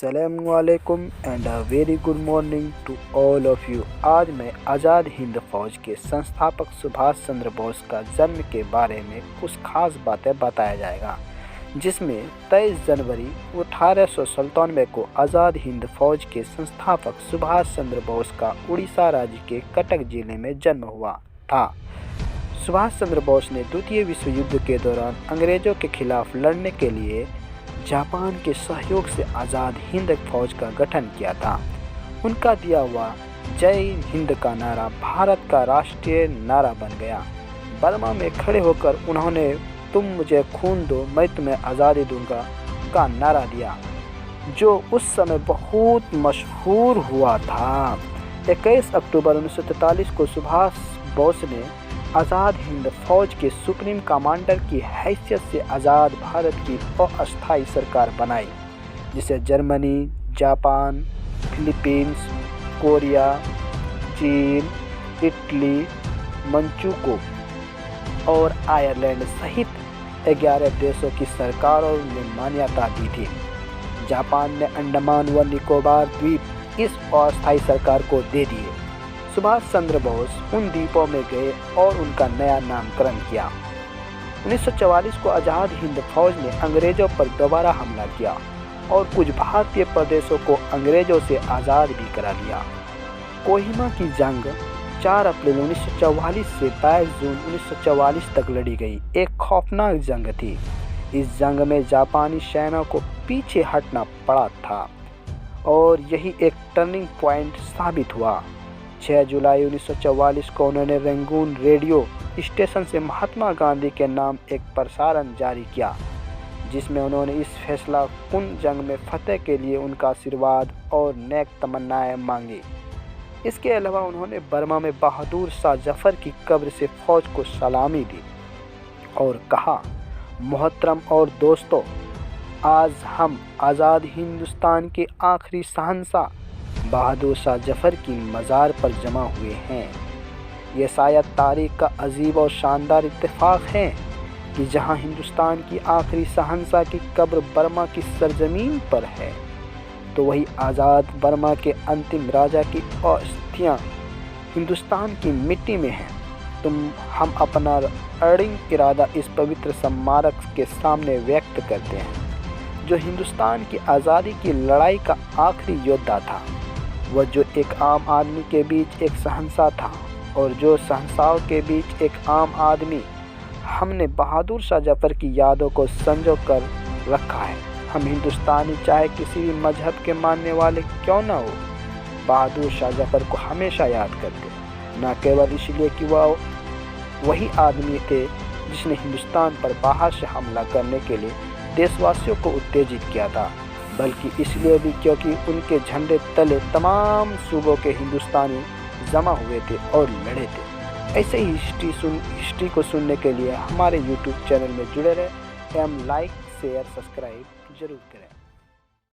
अस्सलामुअलैकुम and a very good morning to all of you. आज मैं आज़ाद हिंद फौज के संस्थापक सुभाष चंद्र बोस का जन्म के बारे में कुछ खास बातें बताया जाएगा, जिसमें 23 जनवरी 1897 को आज़ाद हिंद फौज के संस्थापक सुभाष चंद्र बोस का उड़ीसा राज्य के कटक जिले में जन्म हुआ था। सुभाष चंद्र बोस ने द्वितीय विश्व युद्ध के दौरान अंग्रेजों के खिलाफ लड़ने के लिए जापान के सहयोग से आज़ाद हिंद फौज का गठन किया था। उनका दिया हुआ जय हिंद का नारा भारत का राष्ट्रीय नारा बन गया। बर्मा में खड़े होकर उन्होंने तुम मुझे खून दो मैं तुम्हें आज़ादी दूंगा का नारा दिया, जो उस समय बहुत मशहूर हुआ था। 21 अक्टूबर 1943 को सुभाष बोस ने आज़ाद हिंद फौज के सुप्रीम कमांडर की हैसियत से आज़ाद भारत की अस्थायी सरकार बनाई, जिसे जर्मनी, जापान, फिलीपींस, कोरिया, चीन, इटली, मंचूको और आयरलैंड सहित 11 देशों की सरकारों ने मान्यता दी थी। जापान ने अंडमान व निकोबार द्वीप इस अस्थायी सरकार को दे दिए। सुभाष चंद्र बोस उन द्वीपों में गए और उनका नया नामकरण किया। 1944 को आज़ाद हिंद फौज ने अंग्रेजों पर दोबारा हमला किया और कुछ भारतीय प्रदेशों को अंग्रेजों से आज़ाद भी करा लिया। कोहिमा की जंग 4 अप्रैल 1944 से 22 जून 1944 तक लड़ी गई एक खौफनाक जंग थी। इस जंग में जापानी सेना को पीछे हटना पड़ा था और यही एक टर्निंग पॉइंट साबित हुआ। 6 जुलाई 1944 को उन्होंने रंगून रेडियो स्टेशन से महात्मा गांधी के नाम एक प्रसारण जारी किया, जिसमें उन्होंने इस फैसला कुन जंग में फतेह के लिए उनका आशीर्वाद और नेक तमन्नाएं मांगी। इसके अलावा उन्होंने बर्मा में बहादुर शाह जफर की कब्र से फौज को सलामी दी और कहा, मोहतरम और दोस्तों, आज हम आज़ाद हिंदुस्तान के आखिरी शहंशाह बहादुर शाह जफर की मज़ार पर जमा हुए हैं। ये शायद तारीख का अजीब और शानदार इत्तेफाक है कि जहां हिंदुस्तान की आखिरी शहंशाह की कब्र बर्मा की सरजमीन पर है, तो वही आज़ाद बर्मा के अंतिम राजा की अस्थियां हिंदुस्तान की मिट्टी में हैं। हम अपना अड़िंग इरादा इस पवित्र स्मारक के सामने व्यक्त करते हैं, जो हिंदुस्तान की आज़ादी की लड़ाई का आखिरी योद्धा था, वह जो एक आम आदमी के बीच एक शहंशाह था और जो शहंशाह के बीच एक आम आदमी। हमने बहादुर शाह जफर की यादों को संजो कर रखा है। हम हिंदुस्तानी चाहे किसी भी मजहब के मानने वाले क्यों ना हो, बहादुर शाह जफर को हमेशा याद करते, न केवल इसलिए कि वह वही आदमी थे जिसने हिंदुस्तान पर बाहर से हमला करने के लिए देशवासियों को उत्तेजित किया था, बल्कि इसलिए भी क्योंकि उनके झंडे तले तमाम सूबों के हिंदुस्तानी जमा हुए थे और लड़े थे। ऐसे ही हिस्ट्री को सुनने के लिए हमारे YouTube चैनल में जुड़े रहें एवं लाइक, शेयर, सब्सक्राइब जरूर करें।